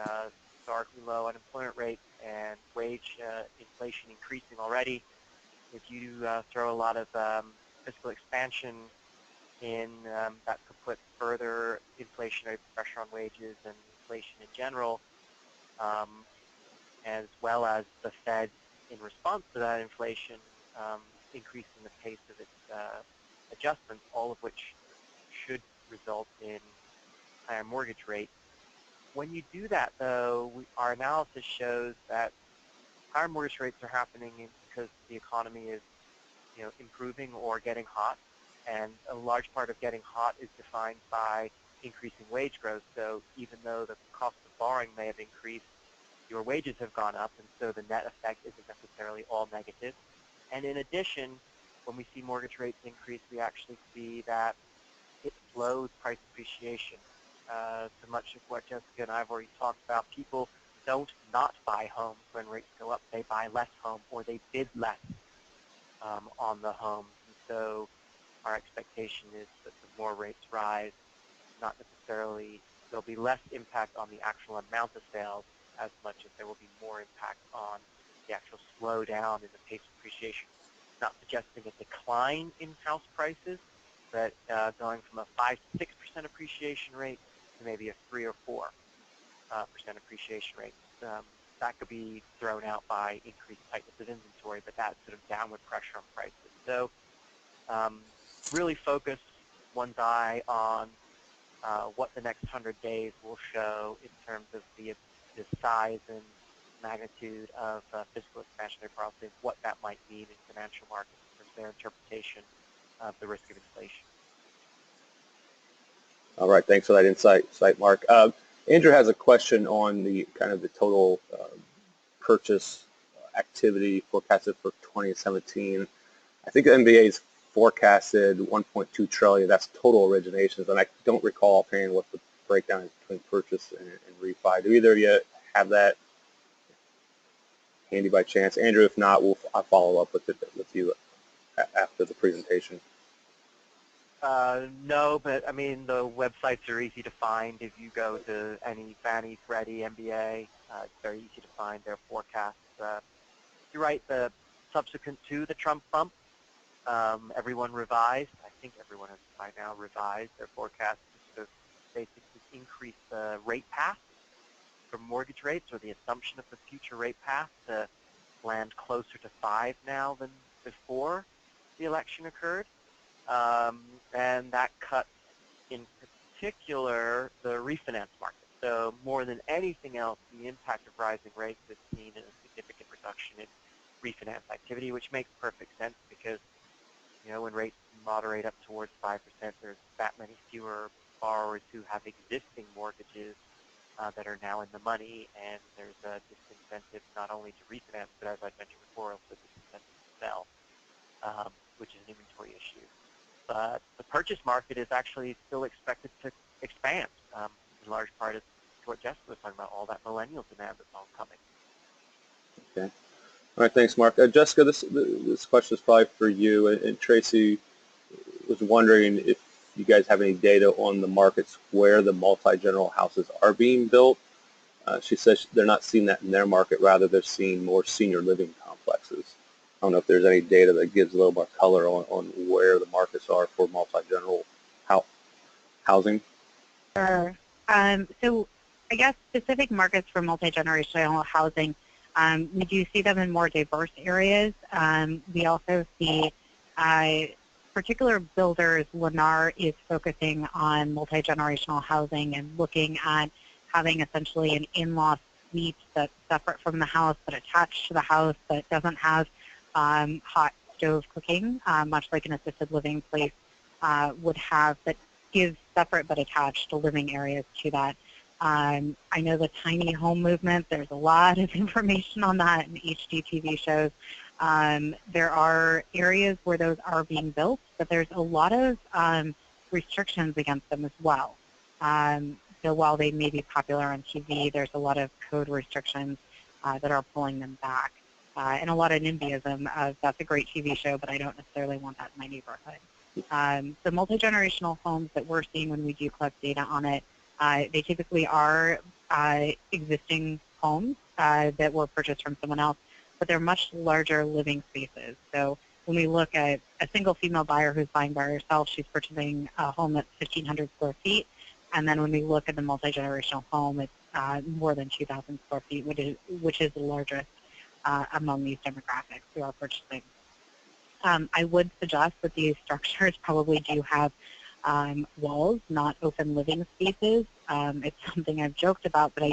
historically low unemployment rates and wage inflation increasing already. If you throw a lot of fiscal expansion in, that could put further inflationary pressure on wages and inflation in general, as well as the Fed, in response to that inflation, increasing the pace of its adjustments, all of which should result in higher mortgage rates. When you do that, though, our analysis shows that higher mortgage rates are happening because the economy is, improving or getting hot, and a large part of getting hot is defined by increasing wage growth. So even though the cost of borrowing may have increased, your wages have gone up, and so the net effect isn't necessarily all negative. And in addition, when we see mortgage rates increase, we actually see that it slows price appreciation. So much of what Jessica and I have already talked about, people don't not buy homes when rates go up. They buy less home, or they bid less on the home. And so our expectation is that the more rates rise, not necessarily, there'll be less impact on the actual amount of sales as much as there will be more impact on the actual slowdown in the pace of appreciation. Not suggesting a decline in house prices, but going from a 5 to 6% appreciation rate to maybe a 3 or 4% appreciation rate. That could be thrown out by increased tightness of inventory, but that's sort of downward pressure on prices. So really focus one's eye on what the next 100 days will show in terms of the size and magnitude of fiscal expansionary policy, what that might mean in financial markets in terms of their interpretation of the risk of inflation. All right, thanks for that insight, Mark. Andrew has a question on the kind of the total purchase activity forecasted for 2017. I think the MBA's forecasted 1.2 trillion. That's total originations, and I don't recall offhand what the breakdown is between purchase and refi. Do either of you have that handy by chance? Andrew, if not, I'll follow up with you after the presentation. No, but I mean, the websites are easy to find. If you go to any Fannie, Freddie, MBA, it's very easy to find their forecasts. You're right, the subsequent to the Trump bump, everyone revised. I think everyone has by now revised their forecast to basically increase the rate path for mortgage rates, or the assumption of the future rate path, to land closer to 5 now than before the election occurred. And that cuts, in particular, the refinance market. So more than anything else, the impact of rising rates is seen in a significant reduction in refinance activity, which makes perfect sense because, you know, when rates moderate up towards 5%, there's that many fewer borrowers who have existing mortgages that are now in the money, and there's a disincentive not only to refinance, but as I mentioned before, also disincentive to sell, which is an inventory issue. But the purchase market is actually still expected to expand. In large part, is what Jessica was talking about, all that millennial demand that's all coming. Okay. All right, thanks, Mark. Jessica, this question is probably for you. And Tracy was wondering if you guys have any data on the markets where the multi-general houses are being built. She says they're not seeing that in their market. Rather, they're seeing more senior living complexes. I don't know if there's any data that gives a little more color on where the markets are for multi-general housing. Sure. So I guess specific markets for multi-generational housing, we do see them in more diverse areas. We also see particular builders. Lennar is focusing on multi-generational housing and looking at having essentially an in-law suite that's separate from the house but attached to the house, that doesn't have hot stove cooking, much like an assisted living place would have, that gives separate but attached living areas to that. I know the tiny home movement, there's a lot of information on that in HGTV shows. There are areas where those are being built, but there's a lot of restrictions against them as well. So while they may be popular on TV, there's a lot of code restrictions that are pulling them back. And a lot of NIMBYism of, that's a great TV show, but I don't necessarily want that in my neighborhood. The multi-generational homes that we're seeing when we do collect data on it, they typically are existing homes that were purchased from someone else, but they're much larger living spaces. So when we look at a single female buyer who's buying by herself, she's purchasing a home that's 1,500 square feet. And then when we look at the multi-generational home, it's more than 2,000 square feet, which is the largest among these demographics who are purchasing. I would suggest that these structures probably do have walls, not open living spaces. It's something I've joked about, but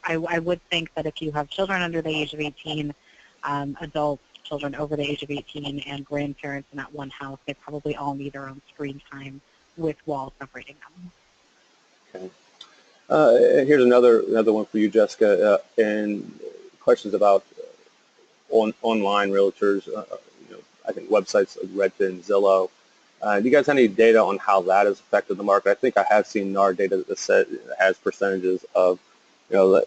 I would think that if you have children under the age of 18, adults, children over the age of 18, and grandparents in that one house, they probably all need their own screen time with walls separating them. Okay. Here's another one for you, Jessica, and questions about online realtors. I think websites like Redfin, Zillow. Do you guys have any data on how that has affected the market? I think I have seen NAR data that says it has percentages of, of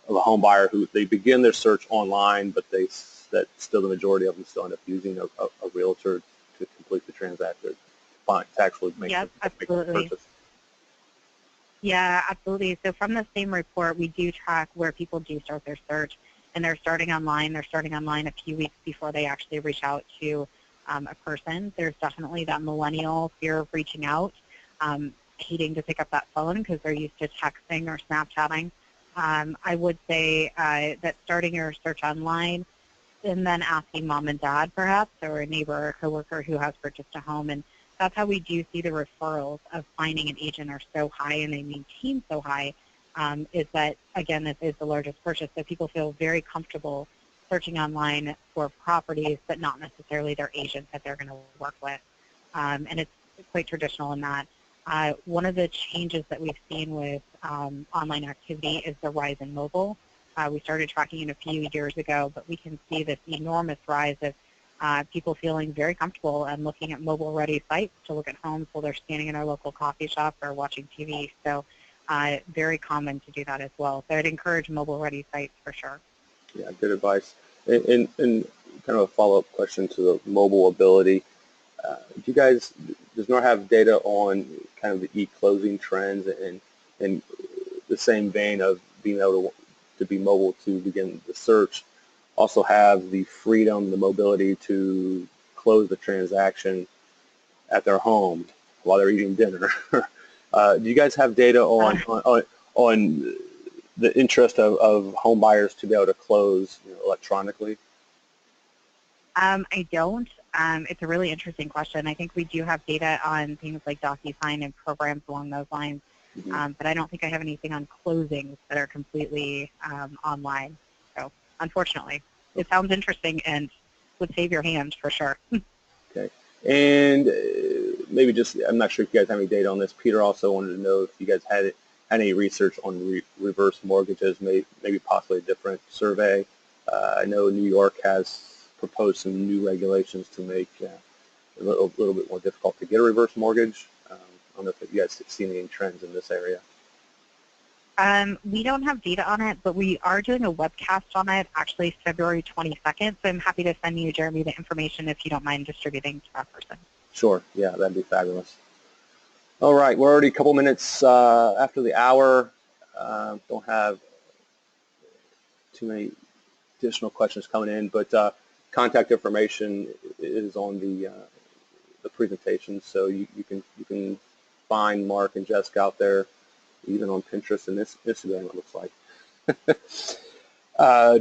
a home buyer who they begin their search online, but that still the majority of them still end up using a realtor to complete the transaction, to actually make the purchase. Yeah, absolutely. So from the same report, we do track where people do start their search, and they're starting online. They're starting online a few weeks before they actually reach out to a person. There's definitely that millennial fear of reaching out, hating to pick up that phone because they're used to texting or Snapchatting. I would say that starting your search online and then asking mom and dad perhaps, or a neighbor or coworker who has purchased a home, and that's how we do see the referrals of finding an agent are so high and they maintain so high, is that, again, this is the largest purchase, so people feel very comfortable searching online for properties, but not necessarily their agent that they're going to work with. And it's quite traditional in that. One of the changes that we've seen with online activity is the rise in mobile. We started tracking it a few years ago, but we can see this enormous rise of people feeling very comfortable and looking at mobile-ready sites to look at homes while they're standing in their local coffee shop or watching TV. So very common to do that as well. So I'd encourage mobile-ready sites for sure. Yeah, good advice. And kind of a follow-up question to the mobile ability. Does NAR have data on kind of the e-closing trends and in the same vein of being able to be mobile to begin the search, also have the freedom, the mobility to close the transaction at their home while they're eating dinner. Do you guys have data on the interest of home buyers to be able to close electronically? I don't. It's a really interesting question. I think we do have data on things like DocuSign and programs along those lines, but I don't think I have anything on closings that are completely online. So unfortunately, it sounds interesting and would save your hand for sure. Okay. And maybe just, I'm not sure if you guys have any data on this. Peter also wanted to know if you guys had any research on reverse mortgages, maybe possibly a different survey. I know New York has proposed some new regulations to make it a little bit more difficult to get a reverse mortgage. I don't know if you guys have seen any trends in this area. We don't have data on it, but we are doing a webcast on it, actually February 22nd, so I'm happy to send you, Jeremy, the information if you don't mind distributing to that person. Sure, yeah, that'd be fabulous. All right, we're already a couple minutes after the hour. Don't have too many additional questions coming in, but contact information is on the presentation, so you can find Mark and Jessica out there, even on Pinterest and Instagram, it looks like.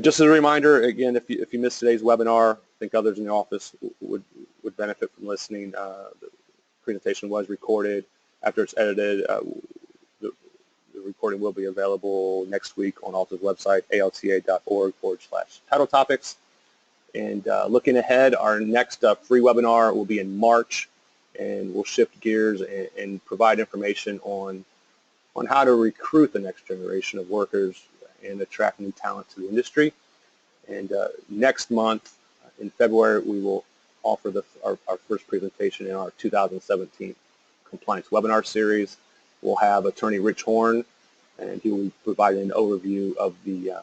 Just as a reminder, again, if you missed today's webinar, I think others in the office would benefit from listening. The presentation was recorded. After it's edited, the recording will be available next week on Alta's website, alta.org/title topics. And looking ahead, our next free webinar will be in March, and we'll shift gears and provide information on how to recruit the next generation of workers and attract new talent to the industry. And next month, in February, we will offer our first presentation in our 2017 compliance webinar series. We'll have attorney Rich Horn, and he will provide an overview of the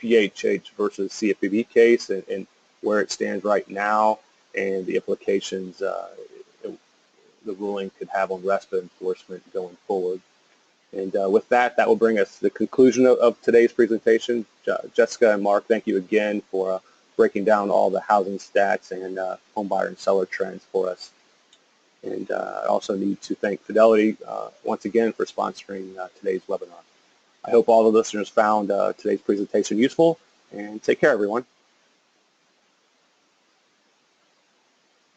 PHH versus CFPB case and where it stands right now and the implications the ruling could have on RESPA enforcement going forward. And with that will bring us to the conclusion of today's presentation. Jessica and Mark, thank you again for breaking down all the housing stats and home buyer and seller trends for us. And I also need to thank Fidelity once again for sponsoring today's webinar. I hope all the listeners found today's presentation useful, and take care, everyone.